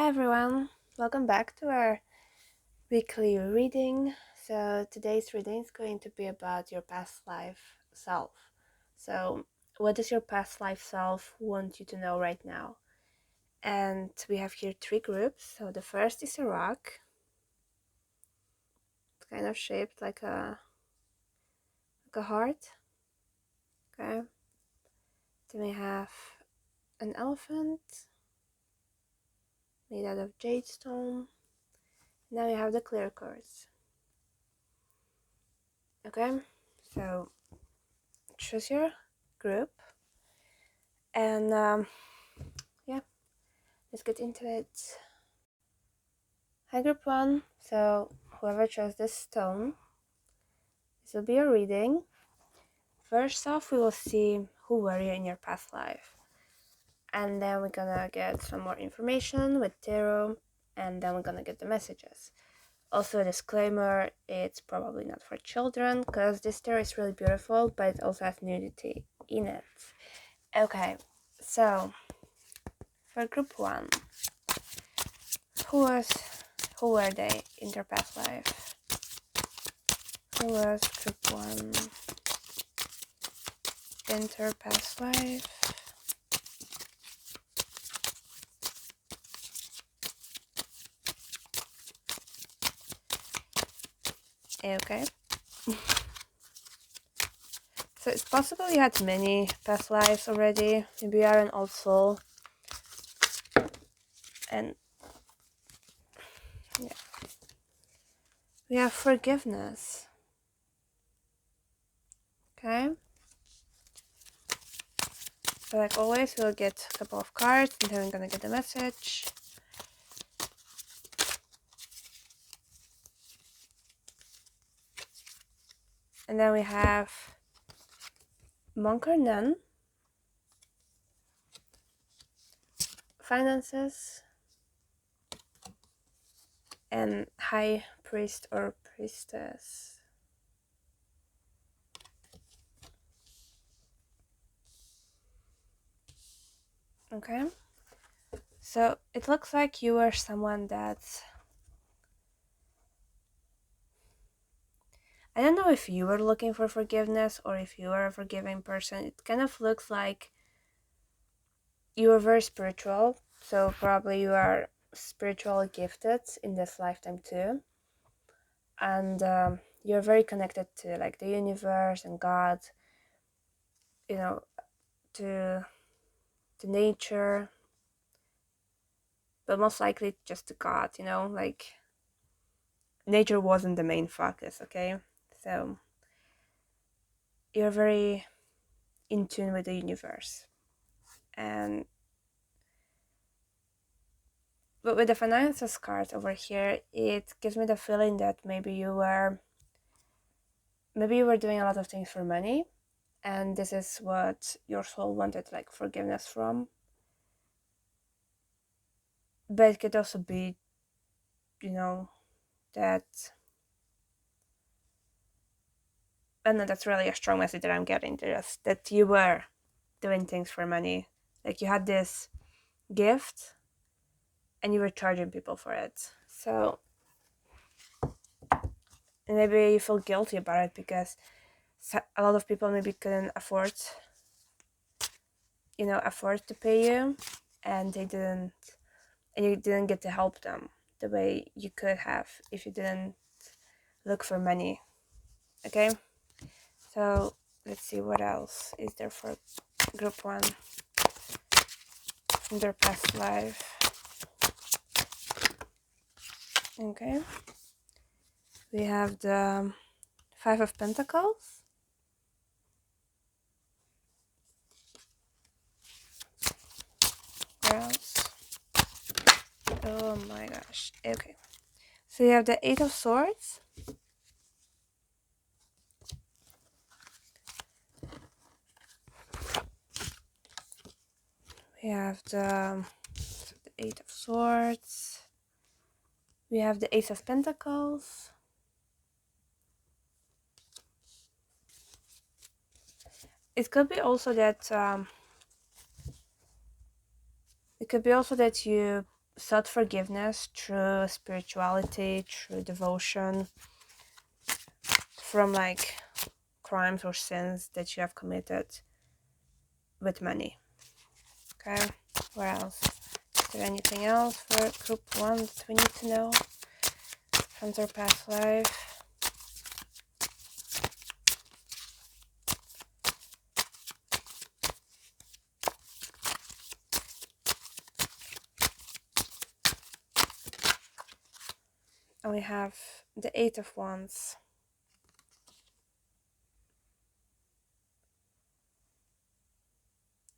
Hi everyone, welcome back to our weekly reading. So today's reading is going to be about your past life self. So what does your past life self want you to know right now? And we have here three groups. So the first is a rock. It's kind of shaped like a heart. Okay. Then we have an elephant made out of jade stone. Now we have the clear quartz. Okay, so choose your group and yeah, let's get into it. Hi group 1, so whoever chose this stone, this will be a reading. First off, we will see who were you in your past life, and then we're gonna get some more information with tarot, and then we're gonna get the messages. Also a disclaimer, it's probably not for children because this tarot is really beautiful, but it also has nudity in it. Okay, so for group 1, who were they in their past life? Who was group 1 in their past life? Okay. So it's possible you had many past lives already. Maybe you are an old soul. And yeah. We have forgiveness. Okay. So like always, we'll get a couple of cards and then we're gonna get the message. And then we have monk or nun, finances, and high priest or priestess. Okay, so it looks like you were someone that, I don't know if you were looking for forgiveness or if you were a forgiving person. It kind of looks like you were very spiritual, so probably you are spiritually gifted in this lifetime too, and you're very connected to like the universe and God, you know, to nature, but most likely just to God, you know, like nature wasn't the main focus. Okay, so you're very in tune with the universe. And but with the finances card over here, it gives me the feeling that maybe you were doing a lot of things for money, and this is what your soul wanted like forgiveness from. But it could also be, you know, that, and that's really a strong message that I'm getting, just that you were doing things for money. Like you had this gift and you were charging people for it. So maybe you feel guilty about it because a lot of people maybe couldn't afford to pay you, and you didn't get to help them the way you could have if you didn't look for money. Okay, so let's see what else is there for group 1 in their past life. Okay, we have the 5 of Pentacles. Where else? Oh my gosh. Okay, so you have the 8 of Swords. We have the 8 of Swords. We have the Ace of Pentacles. It could be also that you sought forgiveness through spirituality, through devotion, from like crimes or sins that you have committed with money. Okay, where else? Is there anything else for group 1 that we need to know from their past life? And we have the 8 of Wands.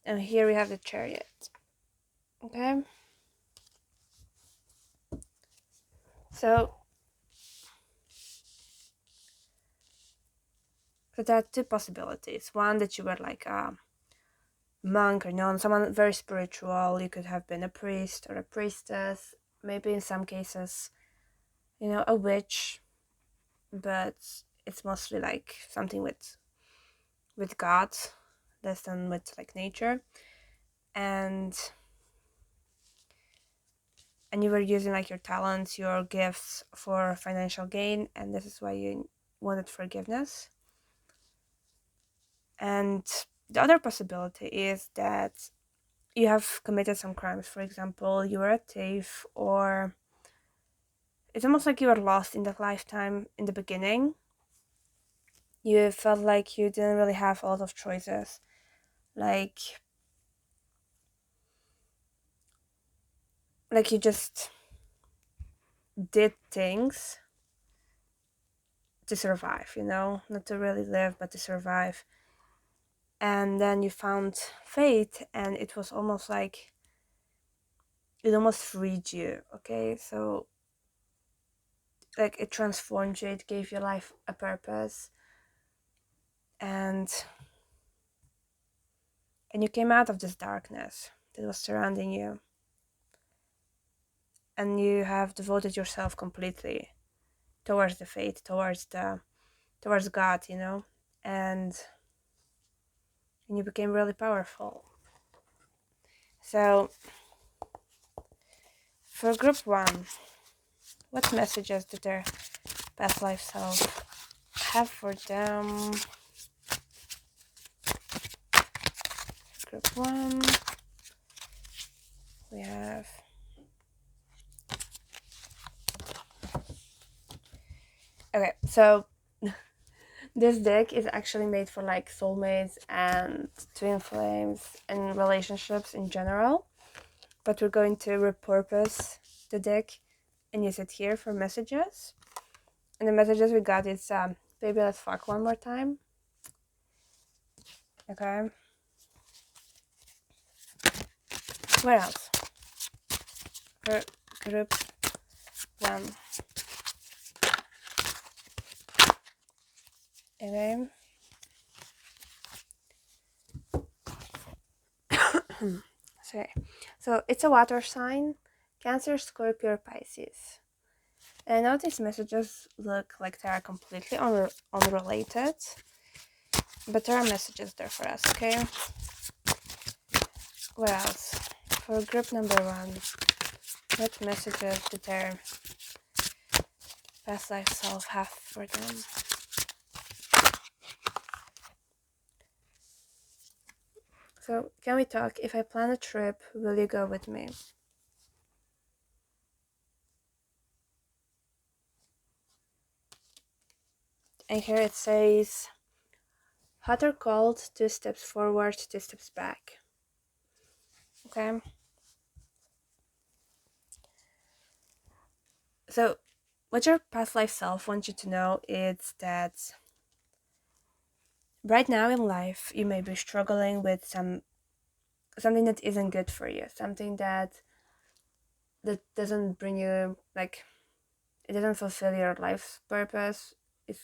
And here we have the Chariot. Okay? So there are two possibilities. One, that you were like a monk or nun, someone very spiritual. You could have been a priest or a priestess. Maybe in some cases, a witch. But it's mostly like something with God, less than with like nature. And you were using like your talents, your gifts for financial gain, and this is why you wanted forgiveness. And the other possibility is that you have committed some crimes. For example, you were a thief, or it's almost like you were lost in that lifetime in the beginning. You felt like you didn't really have a lot of choices. Like you just did things to survive, not to really live, but to survive. And then you found faith, and it was almost like it almost freed you. Okay, so like it transformed you, it gave your life a purpose, and you came out of this darkness that was surrounding you, and you have devoted yourself completely towards the faith, towards God, and you became really powerful. So for group 1, what messages did their past life self have for them? Group 1, we have okay, so this deck is actually made for like soulmates and twin flames and relationships in general, but we're going to repurpose the deck and use it here for messages. And the messages we got is baby, let's fuck one more time. Okay, where else? For group 1. Okay. Sorry. So it's a water sign, Cancer, Scorpio, Pisces. And I know these messages look like they are completely unrelated, but there are messages there for us, okay? What else? For group number 1, what messages did their past life self have for them? So, can we talk? If I plan a trip, will you go with me? And here it says, hot or cold, 2 steps forward, 2 steps back. Okay? So, what your past life self wants you to know is that right now in life, you may be struggling with something that isn't good for you, something that doesn't bring you, like, it doesn't fulfill your life's purpose. It's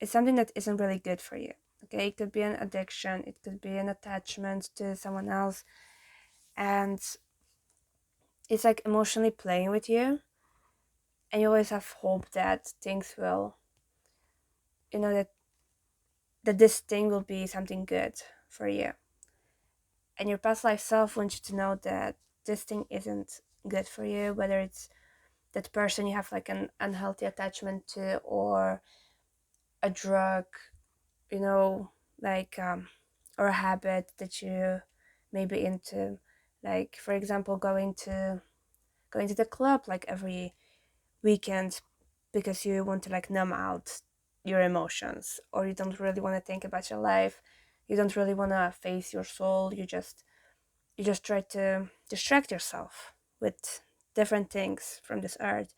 something that isn't really good for you. Okay, it could be an addiction, it could be an attachment to someone else, and it's like emotionally playing with you, and you always have hope that things will, that this thing will be something good for you. And your past life self wants you to know that this thing isn't good for you, whether it's that person you have like an unhealthy attachment to, or a drug, you know, like or a habit that you may be into, like for example going to the club like every weekend because you want to like numb out your emotions, or you don't really want to think about your life, you don't really want to face your soul, you just try to distract yourself with different things from this earth,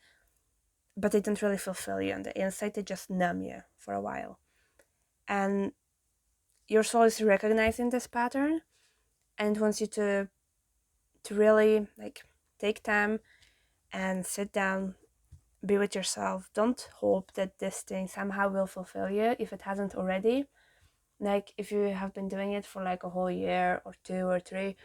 but they don't really fulfill you on the inside, they just numb you for a while. And your soul is recognizing this pattern and wants you to really like take time and sit down, be with yourself. Don't hope that this thing somehow will fulfill you if it hasn't already. Like if you have been doing it for like a whole year or 2 or 3,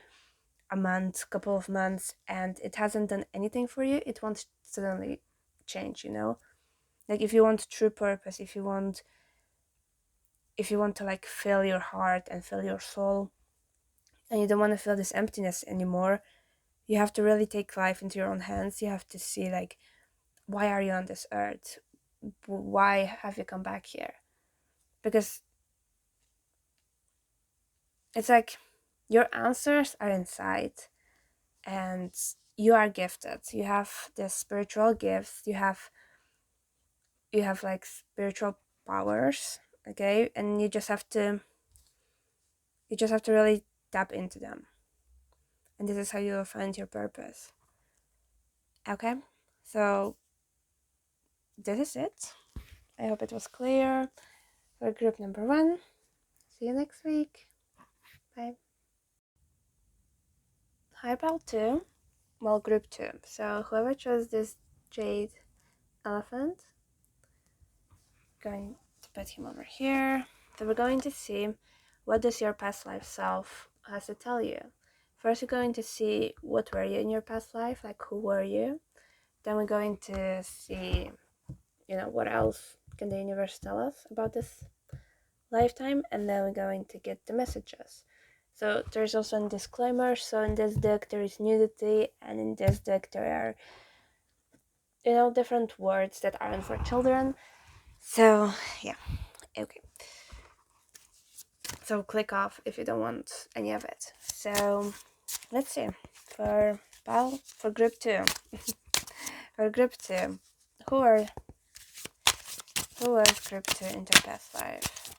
a month, couple of months, and it hasn't done anything for you, it won't suddenly change, you know? Like if you want true purpose, if you want to like fill your heart and fill your soul, and you don't want to feel this emptiness anymore, you have to really take life into your own hands. You have to see like, why are you on this earth? Why have you come back here? Because it's like your answers are inside, and you are gifted. You have this spiritual gifts. You have like spiritual powers, okay? And you just have to really tap into them. And this is how you will find your purpose. Okay? So this is it. I hope it was clear for group number 1. See you next week. Bye. How about 2? Well, group 2. So whoever chose this jade elephant, going to put him over here. So we're going to see what does your past life self has to tell you. First, we're going to see what were you in your past life, like who were you. Then we're going to see, you know, what else can the universe tell us about this lifetime, and then we're going to get the messages. So there's also a disclaimer. So in this deck there is nudity, and in this deck there are, you know, different words that aren't for children. So yeah, okay. So click off if you don't want any of it. So let's see for group 2. For group 2, who was group 2 in their past life?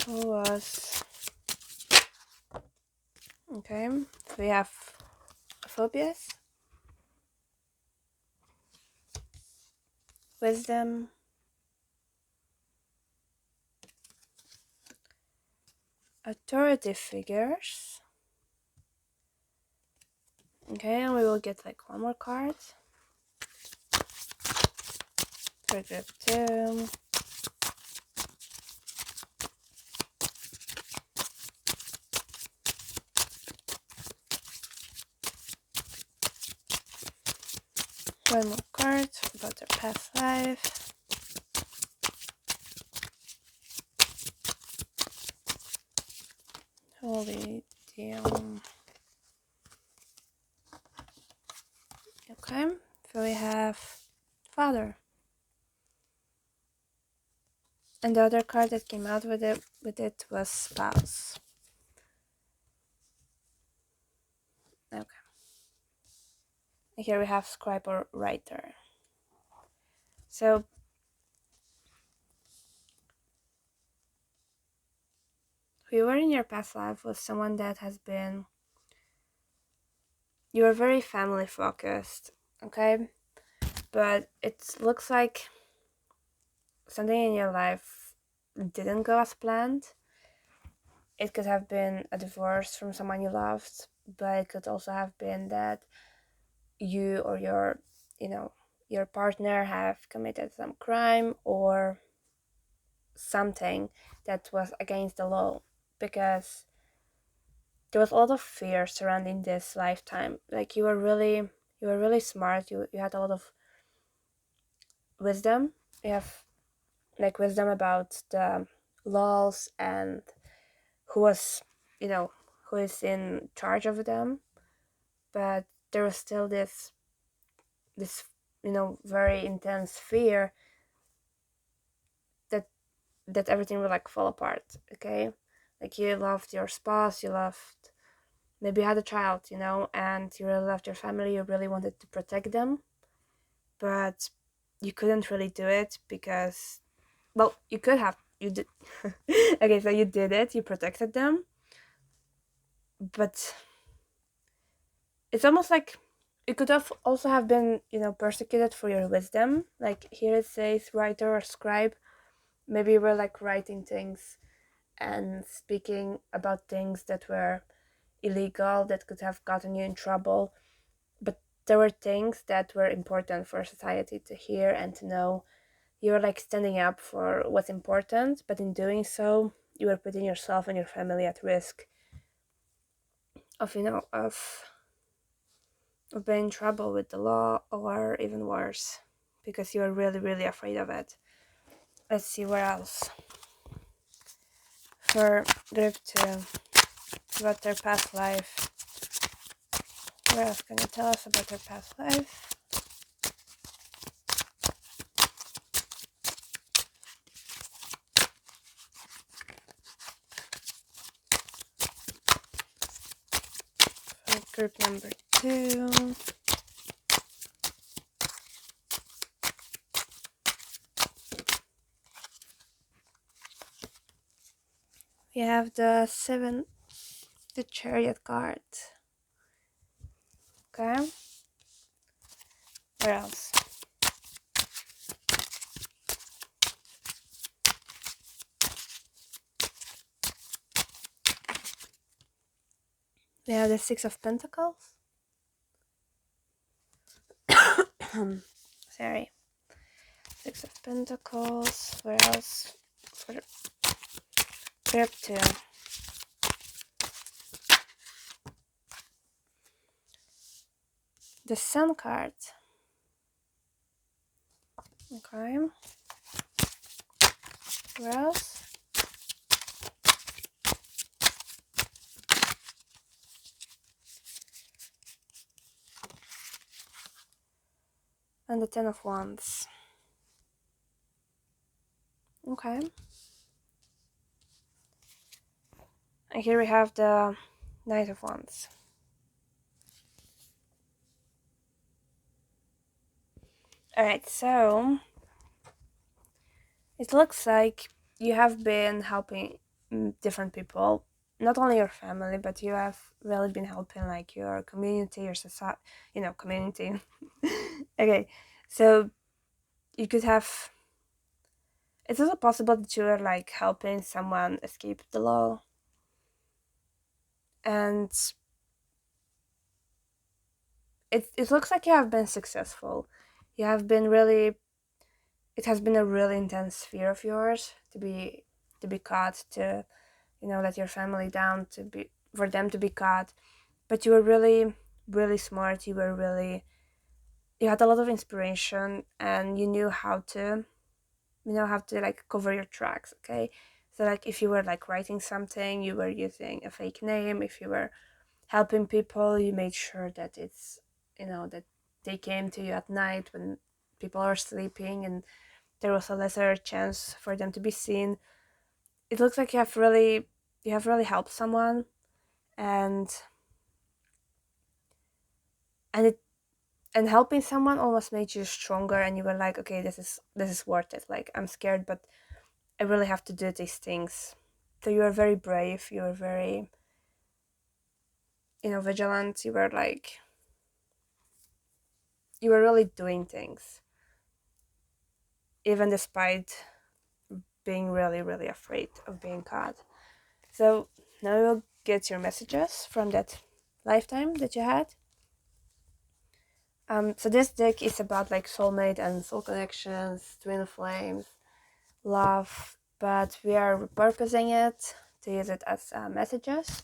Who was? Okay, so we have phobias, wisdom, authority figures. Okay, and we will get like one more card for group 2. One more card about their past life. Holy damn. Okay, so we have father. And the other card that came out with it was spouse. Okay. Here we have scribe or writer. So who you were in your past life was someone that has been, you were very family focused, okay? But it looks like something in your life didn't go as planned. It could have been a divorce from someone you loved, but it could also have been that you or your, you know, your partner have committed some crime or something that was against the law, because there was a lot of fear surrounding this lifetime. Like you were really smart, you had a lot of wisdom, you have like wisdom about the laws and who was, you know, who is in charge of them. But there was still this very intense fear that everything would like fall apart. Okay, like you loved your spouse, you loved, maybe you had a child, and you really loved your family, you really wanted to protect them, but you couldn't really do it because, well, you could have, you did. Okay, so you did it, you protected them, but it's almost like you could have also have been, persecuted for your wisdom. Like here it says writer or scribe. Maybe you were like writing things and speaking about things that were illegal, that could have gotten you in trouble, but there were things that were important for society to hear and to know. You were like standing up for what's important, but in doing so you were putting yourself and your family at risk of being in trouble with the law, or even worse, because you were really, really afraid of it. Let's see where else. For group 2, about their past life. Where else can you tell us about their past life? For group number 2. We have the Chariot card. Okay. Where else? We have the 6 of Pentacles. Sorry. 6 of Pentacles. Where else? For group 2. The Sun card. Okay. Where else? And the 10 of Wands. Okay. And here we have the Knight of Wands. Alright, so it looks like you have been helping different people, not only your family, but you have really been helping like your community, your society, community. Okay, so you could have, it's also possible that you are like helping someone escape the law, and it looks like you have been successful. You have been really, it has been a really intense fear of yours to be caught, to let your family down, for them to be caught. But you were really, really smart. You had a lot of inspiration, and you knew how to like cover your tracks. Okay, so like if you were like writing something, you were using a fake name. If you were helping people, you made sure that it's that they came to you at night when people are sleeping and there was a lesser chance for them to be seen. It looks like you have really helped someone, and helping someone almost made you stronger, and you were like, okay, this is worth it. Like, I'm scared, but I really have to do these things. So you were very brave, you were very vigilant, you were really doing things, even despite being really, really afraid of being caught. So now you'll get your messages from that lifetime that you had. So this deck is about like soulmate and soul connections, twin flames, love, but we are repurposing it to use it as messages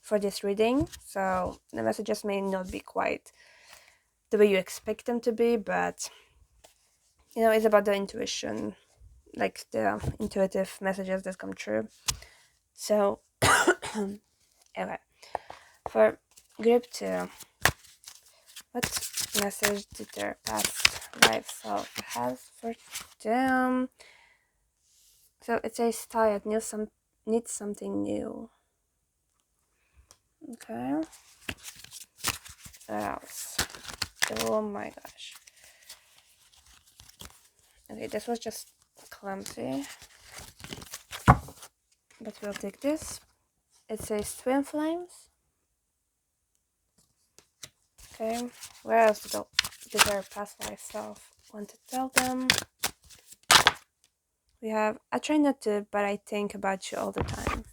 for this reading. So the messages may not be quite the way you expect them to be, but it's about the intuition like the intuitive messages that come true. So okay, for group 2, what message did their past life self have for them? So it says tired, needs something new. Okay. What else? Oh my gosh. Okay, this was just clumsy, but we'll take this. It says twin flames. Okay, where else did their past life self want to tell them? We have, I try not to, but I think about you all the time.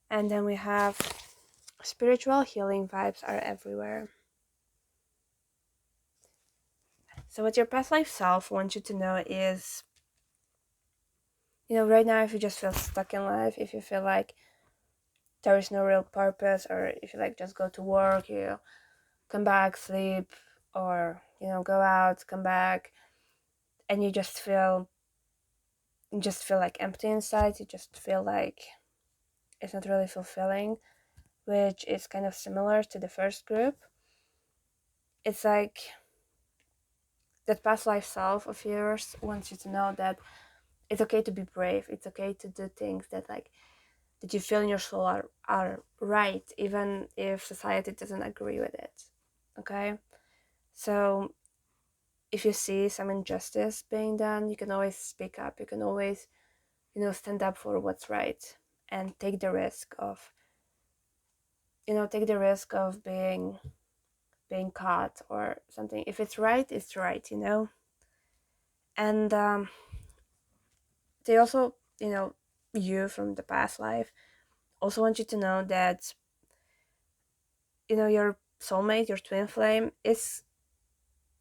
And then we have spiritual healing vibes are everywhere. So what your past life self wants you to know is, right now, if you just feel stuck in life, if you feel like there is no real purpose, or if you like just go to work, you come back, sleep, or go out, come back, and you just feel like empty inside, you just feel like it's not really fulfilling, which is kind of similar to the first group. It's like that past life self of yours wants you to know that it's okay to be brave, it's okay to do things that you feel in your soul are right, even if society doesn't agree with it. Okay, so if you see some injustice being done, you can always speak up, you can always stand up for what's right, and take the risk of being caught or something. If it's right, it's right. And they also, you from the past life also want you to know that your soulmate, your twin flame is,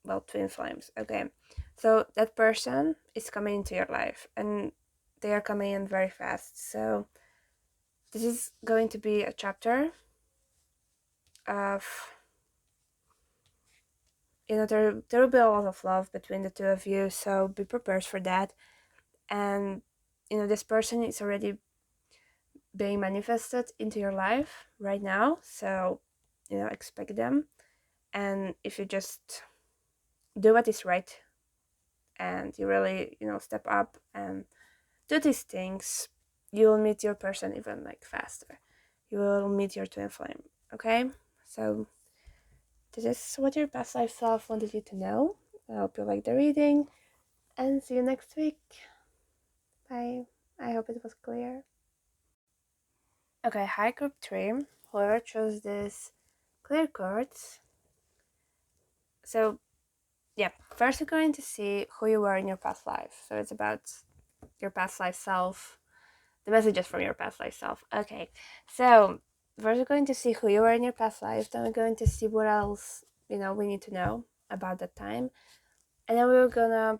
well, twin flames. Okay, so that person is coming into your life, and they are coming in very fast. So this is going to be a chapter of, there will be a lot of love between the two of you, so be prepared for that. And this person is already being manifested into your life right now, so expect them. And if you just do what is right, and you really step up and do these things, you will meet your person even faster. You will meet your twin flame. Okay, so this is what your past life self wanted you to know. I hope you like the reading, and see you next week. Bye. I hope it was clear. Okay, hi group 3. Whoever chose this clear cards. So yeah, first we're going to see who you were in your past life. So it's about your past life self, the messages from your past life self. Okay, so first we're going to see who you were in your past life, then we're going to see what else we need to know about that time, and then we're gonna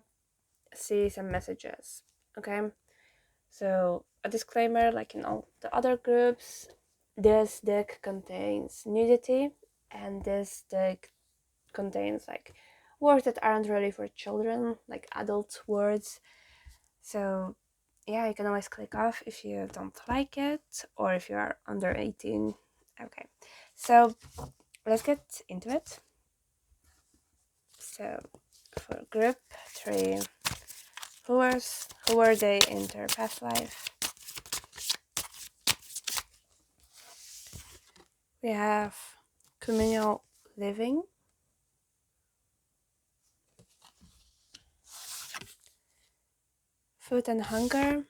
see some messages. Okay, so a disclaimer, like in all the other groups, this deck contains nudity, and this deck contains words that aren't ready for children, like adult words. So yeah, you can always click off if you don't like it, or if you are under 18. Okay, so let's get into it. So for group 3, who were they in their past life? We have communal living, food and hunger.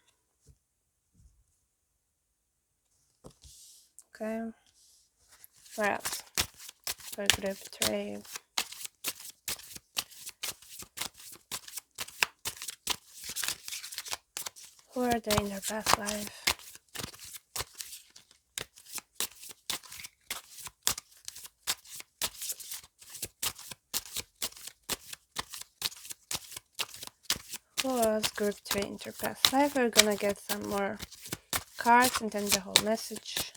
Okay, where else? For group 3, who are they in their past life? Who was group 3 in their past life? We're gonna get some more cards and then the whole message.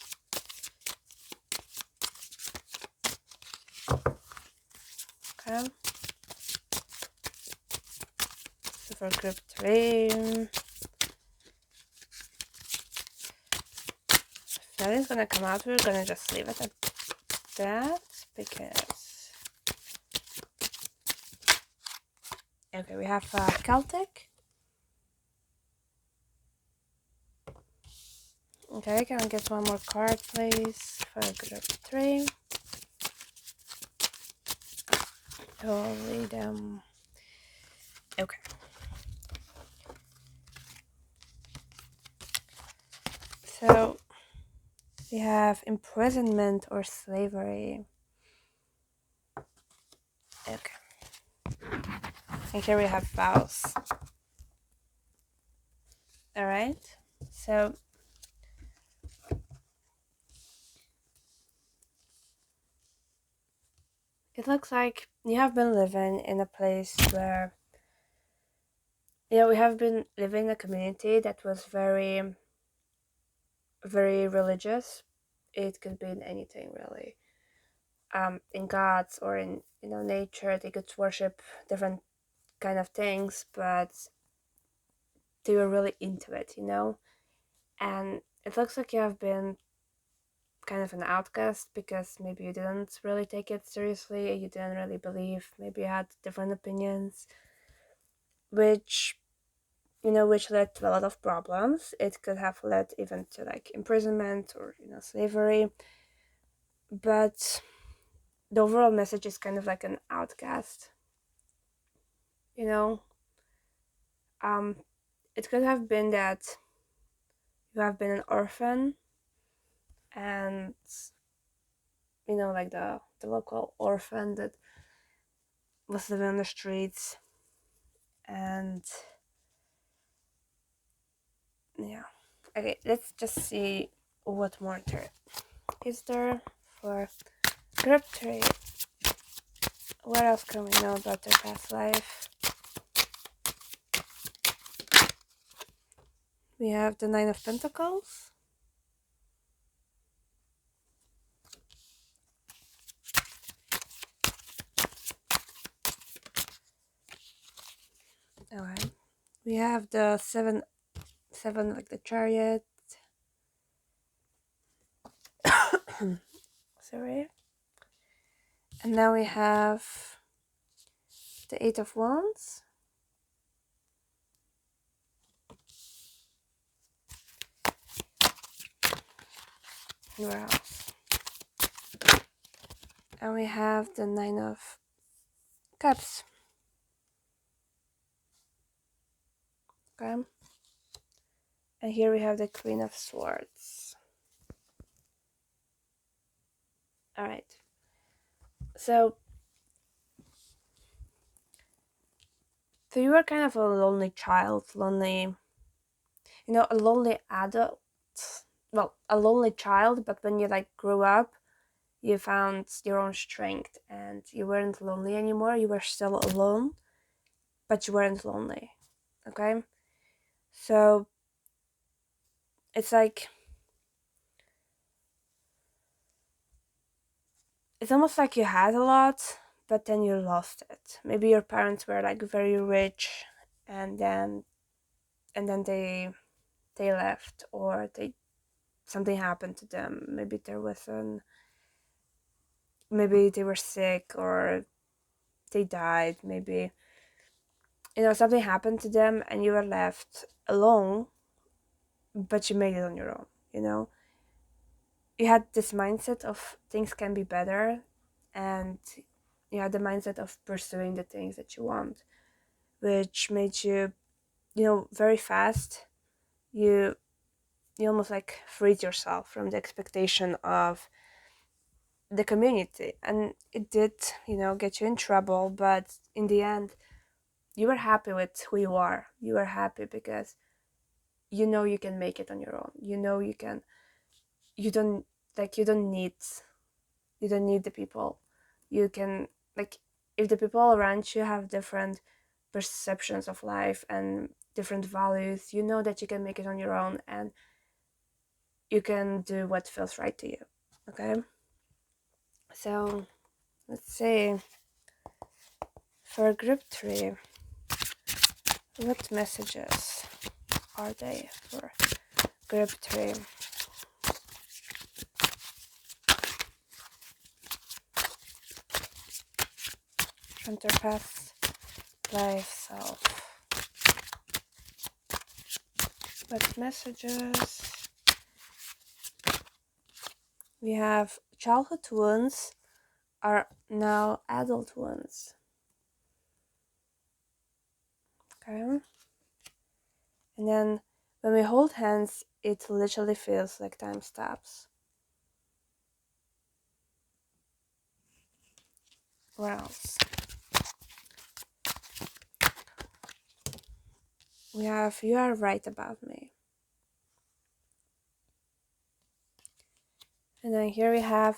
Okay. for group 3. If nothing's gonna come out, we're gonna just leave it at that because okay, we have Celtic. Okay, can I get one more card, please, for group 3? I'll read them. Okay. So we have imprisonment or slavery. Okay. And here we have vows. Alright. So it looks like you have been living in a place where we have been living in a community that was very, very religious. It could be in anything really. In gods or in nature, they could worship different kind of things, but they were really into it, and it looks like you have been kind of an outcast because maybe you didn't really take it seriously, you didn't really believe, maybe you had different opinions, which which led to a lot of problems. It could have led even to like imprisonment or slavery, but the overall message is kind of like an outcast. It could have been that you have been an orphan, and like the local orphan that was living on the streets, and yeah. Okay, let's just see what more there is there for group 3. What else can we know about their past life? We have the 9 of Pentacles. Alright. We have the 7 like the Chariot. Sorry. And now we have the 8 of Wands. And where else? And we have the 9 of Cups. Okay. And here we have the Queen of Swords. Alright. So you were kind of a lonely child, a lonely adult. Well, a lonely child, but when you grew up, you found your own strength and you weren't lonely anymore. You were still alone, but you weren't lonely. Okay? So it's it's almost like you had a lot, but then you lost it. Maybe your parents were very rich, and then they left, or something happened to them. Maybe maybe they were sick, or they died. Maybe something happened to them and you were left alone, but you made it on your own. You had this mindset of things can be better, and you had the mindset of pursuing the things that you want, which made you very fast. You almost freed yourself from the expectation of the community, and it did get you in trouble, but in the end you were happy with who you are. You were happy because you can make it on your own. You can. You don't need the people. You can if the people around you have different perceptions of life and different values, that you can make it on your own, and you can do what feels right to you. Okay, so let's see for group 3, What messages are they for group 3? Front or past life self. What messages? We have childhood wounds are now adult ones. Okay. And then when we hold hands, it literally feels like time stops. What else? We have you are right about me. And then here we have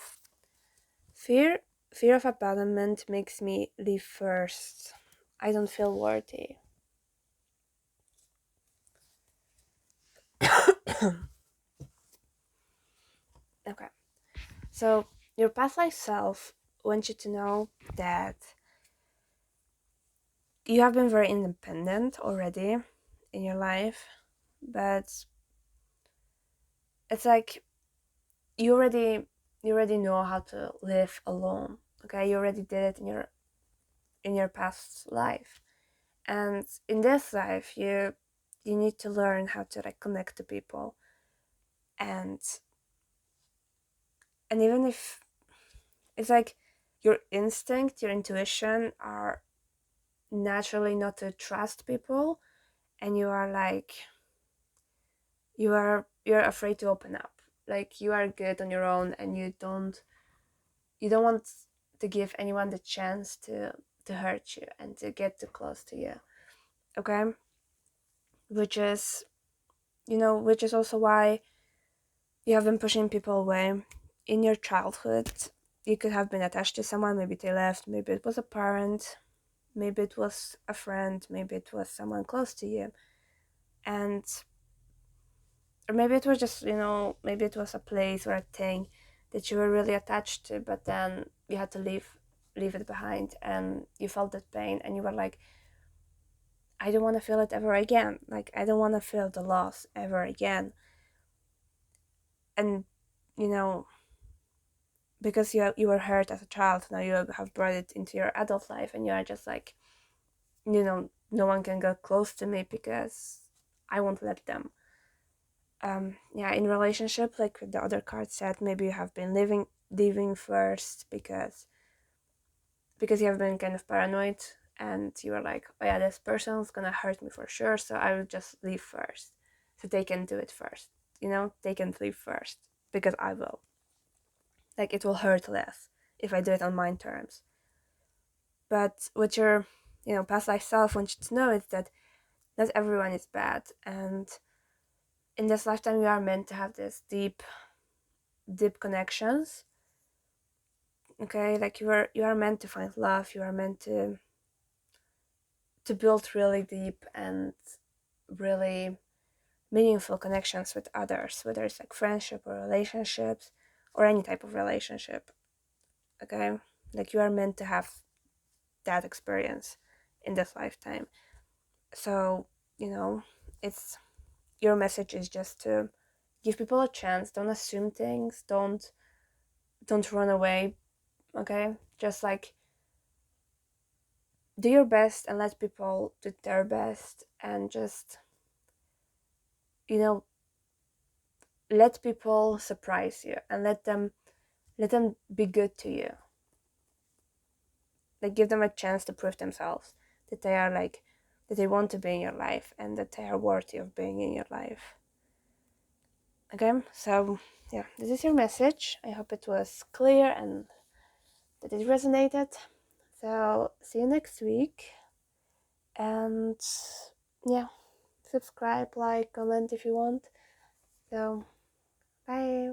fear of abandonment makes me leave first. I don't feel worthy. Okay. So your past life self wants you to know that you have been very independent already in your life, but it's like you already know how to live alone. Okay, you already did it in your past life, and in this life you need to learn how to like connect to people, and even if it's like your instinct, your intuition are naturally not to trust people, and you are like you're afraid to open up, like you are good on your own, and you don't want to give anyone the chance to hurt you and to get too close to you. Okay, which is which is also why you have been pushing people away in your childhood. You could have been attached to someone, maybe they left, maybe it was a parent, maybe it was a friend, maybe it was someone close to you, and or maybe it was just maybe it was a place or a thing that you were really attached to, but then you had to leave it behind, and you felt that pain, and you were like, I don't want to feel it ever again. Like, I don't want to feel the loss ever again. And because you were hurt as a child, now you have brought it into your adult life, and you are just like, no one can get close to me because I won't let them. In relationship, like the other card said, maybe you have been leaving first because you have been kind of paranoid, and you are like, oh yeah, this person's gonna hurt me for sure, so I will just leave first, so they can do it first. They can leave first because I will. Like, it will hurt less if I do it on my terms. But what your past life self wants you to know is that not everyone is bad, and in this lifetime you are meant to have this deep connections. Okay, like you are meant to find love, you are meant to build really deep and really meaningful connections with others, whether it's like friendship or relationships or any type of relationship. Okay, like you are meant to have that experience in this lifetime. So it's your message is just to give people a chance. Don't assume things. Don't run away. Okay, just like do your best and let people do their best, and just let people surprise you, and let them be good to you. Like, give them a chance to prove themselves that they are like that they want to be in your life, and that they are worthy of being in your life. Okay, so yeah, this is your message. I hope it was clear and that it resonated. So see you next week, and yeah, subscribe, like, comment if you want. So bye.